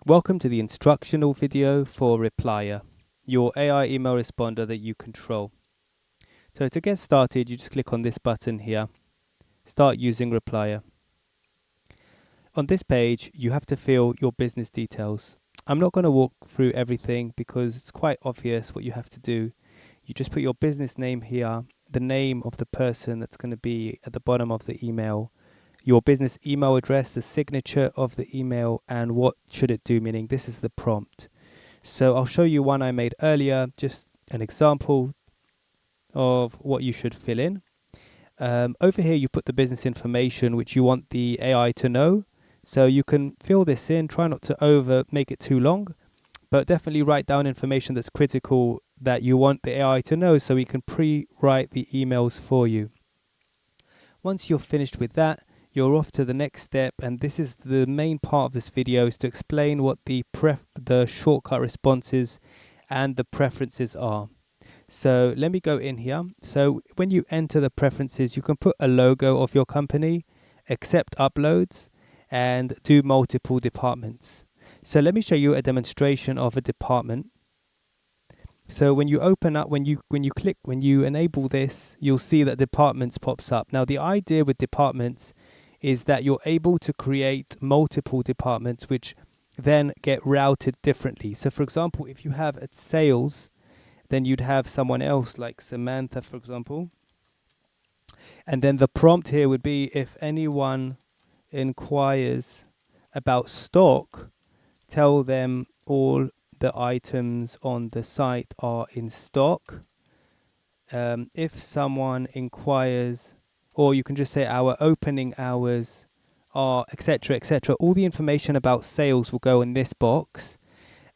Welcome to the instructional video for Replyrr, your AI email responder that you control. So to get started, you just click on this button here, start using Replyrr. On this page, you have to fill your business details. I'm not going to walk through everything because it's quite obvious what you have to do. You just put your business name here, the name of the person that's going to be at the bottom of the email, your business email address, the signature of the email, and what should it do, meaning this is the prompt. So I'll show you one I made earlier, just an example of what you should fill in. Over here, you put the business information which you want the AI to know. So you can fill this in, try not to make it too long, but definitely write down information that's critical that you want the AI to know so we can pre-write the emails for you. Once you're finished with that, you're off to the next step, and this is the main part of this video, is to explain what the shortcut responses and the preferences are. So let me go in here. So when you enter the preferences, you can put a logo of your company, accept uploads, and do multiple departments. So let me show you a demonstration of a department. So when you open up, when you enable this, you'll see that departments pops up. Now the idea with departments is that you're able to create multiple departments which then get routed differently. So for example, if you have a sales, then you'd have someone else like Samantha, for example. And then the prompt here would be, if anyone inquires about stock, tell them all the items on the site are in stock. If someone inquires, or you can just say our opening hours are, etc., etc. All the information about sales will go in this box,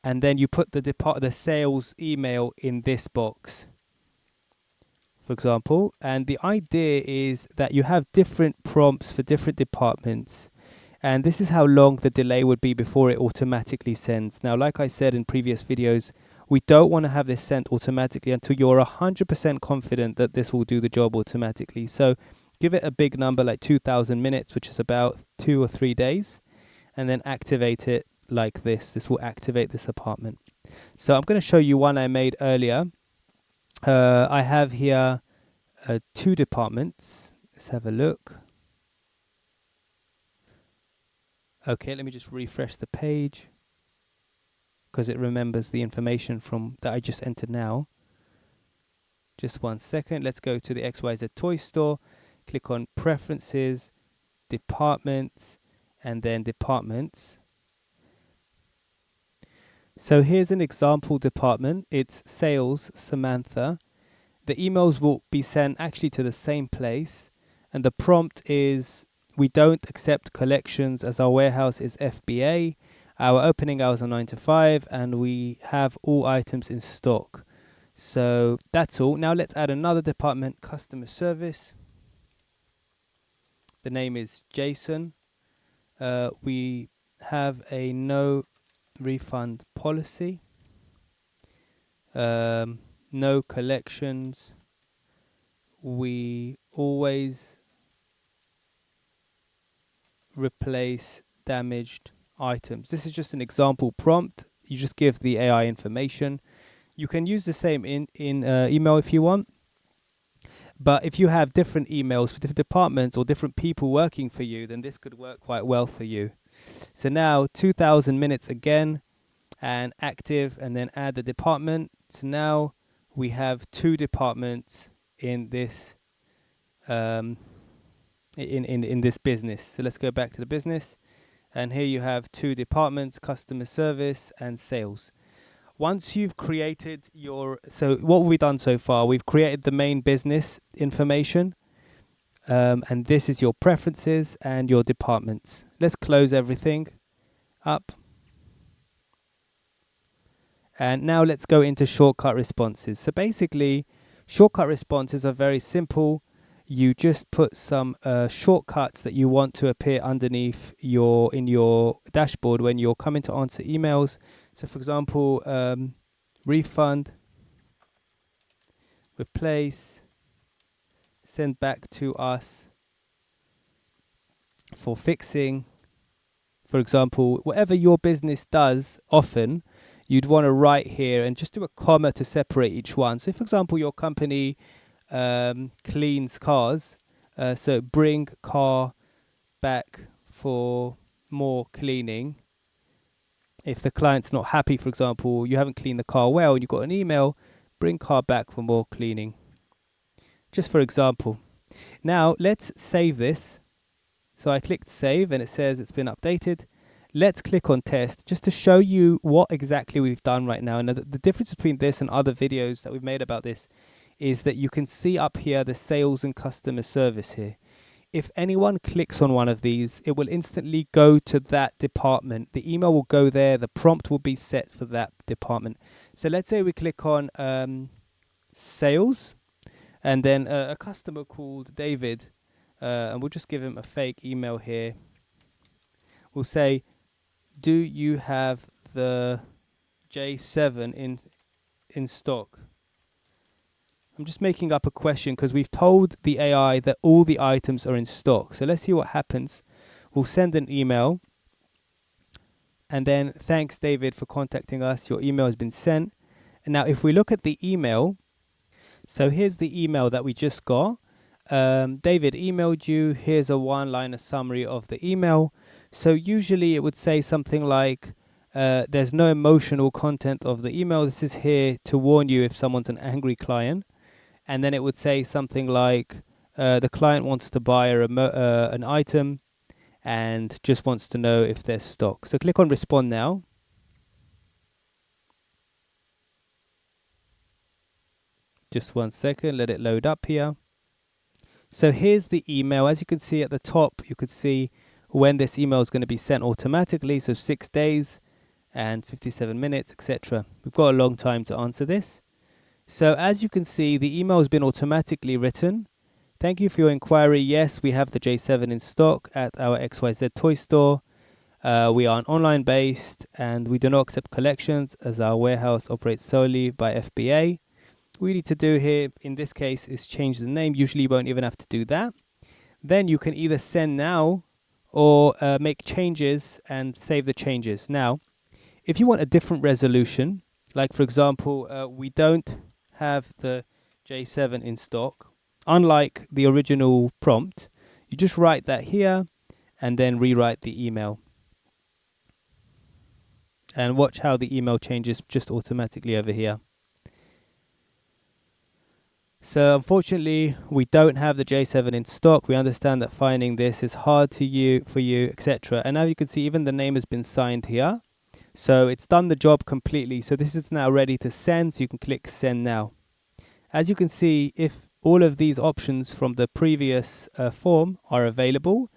and then you put the sales email in this box, for example. And the idea is that you have different prompts for different departments, and this is how long the delay would be before it automatically sends. Now, like I said in previous videos, we don't want to have this sent automatically until you're 100% confident that this will do the job automatically. So give it a big number like 2,000 minutes, which is about 2 or 3 days, and then activate it like this. This will activate this apartment. So I'm going to show you one I made earlier. I have here 2 departments. Let's have a look. Okay, let me just refresh the page because it remembers the information from that I just entered now. Just 1 second. Let's go to the XYZ toy store, click on preferences, departments, and then departments. So here's an example department. It's sales, Samantha. The emails will be sent actually to the same place, and the prompt is, we don't accept collections as our warehouse is FBA. Our opening hours are 9 to 5, and we have all items in stock. So that's all. Now let's add another department, customer service. The name is Jason. We have a no refund policy. No collections. We always replace damaged items. This is just an example prompt. You just give the AI information. You can use the same in email if you want. But if you have different emails for different departments or different people working for you, then this could work quite well for you. So now 2,000 minutes again, and active, and then add the department. So now we have 2 departments in this in this business. So let's go back to the business, and here you have 2 departments, customer service and sales. Once you've created so what have we done so far? We've created the main business information, and this is your preferences and your departments. Let's close everything up. And now let's go into shortcut responses. So basically, shortcut responses are very simple. You just put some shortcuts that you want to appear underneath in your dashboard when you're coming to answer emails. So for example, refund, replace, send back to us, for fixing, For example, whatever your business does often, you'd want to write here and just do a comma to separate each one. So, for example, your company cleans cars, so bring car back for more cleaning. If the client's not happy, for example, you haven't cleaned the car well and you've got an email, bring car back for more cleaning. Just for example. Now, let's save this. So I clicked save and it says it's been updated. Let's click on test just to show you what exactly we've done right now. And the difference between this and other videos that we've made about this is that you can see up here the sales and customer service here. If anyone clicks on one of these, it will instantly go to that department. The email will go there. The prompt will be set for that department. So let's say we click on sales and then a customer called David, and we'll just give him a fake email here. We'll say, do you have the J7 in stock? I'm just making up a question because we've told the AI that all the items are in stock. So let's see what happens. We'll send an email. And then, thanks, David, for contacting us. Your email has been sent. And now, if we look at the email, so here's the email that we just got. David emailed you. Here's a one-liner summary of the email. So usually it would say something like, there's no emotional content of the email. This is here to warn you if someone's an angry client. And then it would say something like, the client wants to buy an item and just wants to know if there's stock. So click on respond now. Just 1 second, let it load up here. So here's the email. As you can see at the top, you could see when this email is going to be sent automatically. So 6 days and 57 minutes, etc. We've got a long time to answer this. So as you can see, the email has been automatically written. Thank you for your inquiry. Yes, we have the J7 in stock at our XYZ toy store. We are an online based and we do not accept collections as our warehouse operates solely by FBA. What we need to do here in this case is change the name. Usually you won't even have to do that. Then you can either send now or make changes and save the changes. Now, if you want a different resolution, like for example, we don't have the J7 in stock, unlike the original prompt, you just write that here and then rewrite the email. And watch how the email changes just automatically over here. So unfortunately, we don't have the J7 in stock. We understand that finding this is hard for you, etc. And now you can see even the name has been signed here. So it's done the job completely. So this is now ready to send. So you can click send now. As you can see, if all of these options from the previous form are available,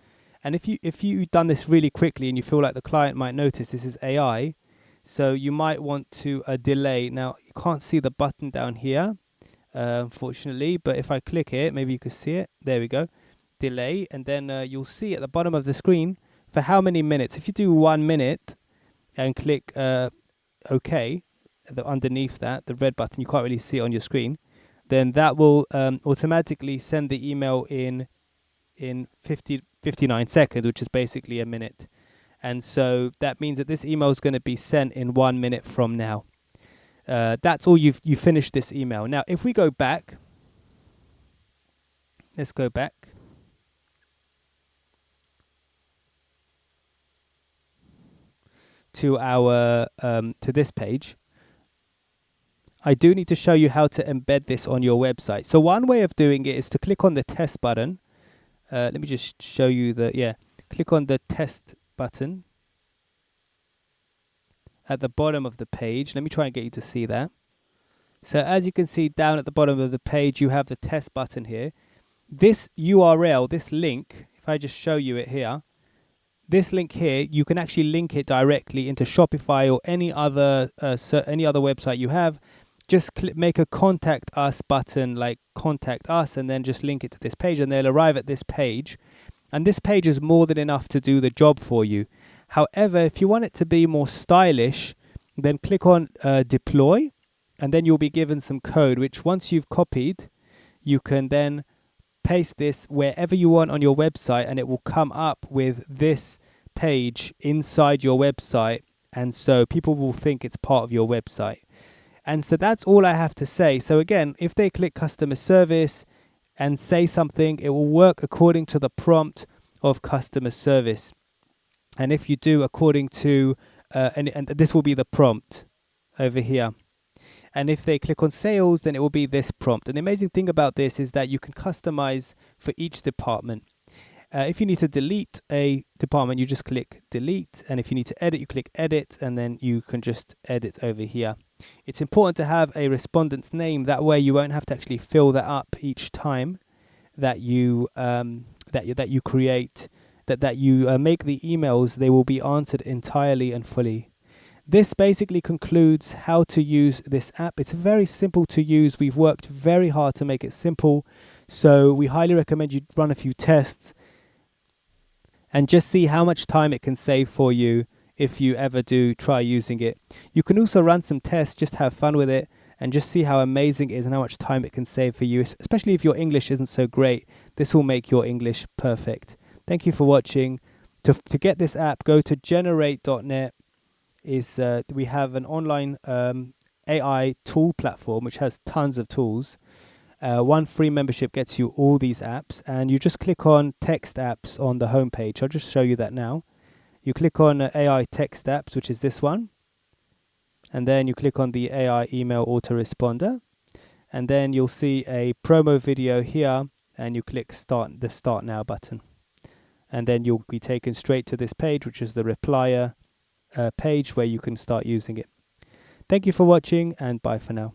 and if you've done this really quickly and you feel like the client might notice this is AI, so you might want to delay. Now you can't see the button down here, unfortunately, but if I click it, maybe you can see it. There we go. Delay, and then you'll see at the bottom of the screen for how many minutes. If you do 1 minute and click OK, underneath that, the red button, you can't really see it on your screen, then that will automatically send the email in 59 seconds, which is basically a minute. And so that means that this email is going to be sent in 1 minute from now. That's all you finished this email. Now, if we go back, let's go back. To our to this page. I do need to show you how to embed this on your website. So one way of doing it is to click on the test button. Let me just show you click on the test button at the bottom of the page. Let me try and get you to see that. So as you can see down at the bottom of the page, you have the test button here. This URL, this link, if I just show you it here, this link here, you can actually link it directly into Shopify or any other website you have. Just make a contact us button, like contact us, and then just link it to this page, and they'll arrive at this page. And this page is more than enough to do the job for you. However, if you want it to be more stylish, then click on deploy, and then you'll be given some code, which once you've copied, you can then paste this wherever you want on your website, and it will come up with this page inside your website, and so people will think it's part of your website. And so that's all I have to say. So again, if they click customer service and say something, it will work according to the prompt of customer service. And if you do according to, and this will be the prompt over here. And if they click on sales, then it will be this prompt. And the amazing thing about this is that you can customize for each department. If you need to delete a department, you just click delete. And if you need to edit, you click edit, and then you can just edit over here. It's important to have a respondent's name. That way you won't have to actually fill that up each time that you create, that you make the emails. They will be answered entirely and fully. This basically concludes how to use this app. It's very simple to use. We've worked very hard to make it simple. So we highly recommend you run a few tests and just see how much time it can save for you if you ever do try using it. You can also run some tests, just have fun with it, and just see how amazing it is and how much time it can save for you, especially if your English isn't so great. This will make your English perfect. Thank you for watching. To get this app, go to generate.net. We have an online AI tool platform which has tons of tools. One free membership gets you all these apps, and you just click on text apps on the home page. I'll just show you that now. You click on AI text apps, which is this one, and then you click on the AI email autoresponder, and then you'll see a promo video here, and you click the start now button, and then you'll be taken straight to this page, which is the Replyrr page where you can start using it. Thank you for watching, and bye for now.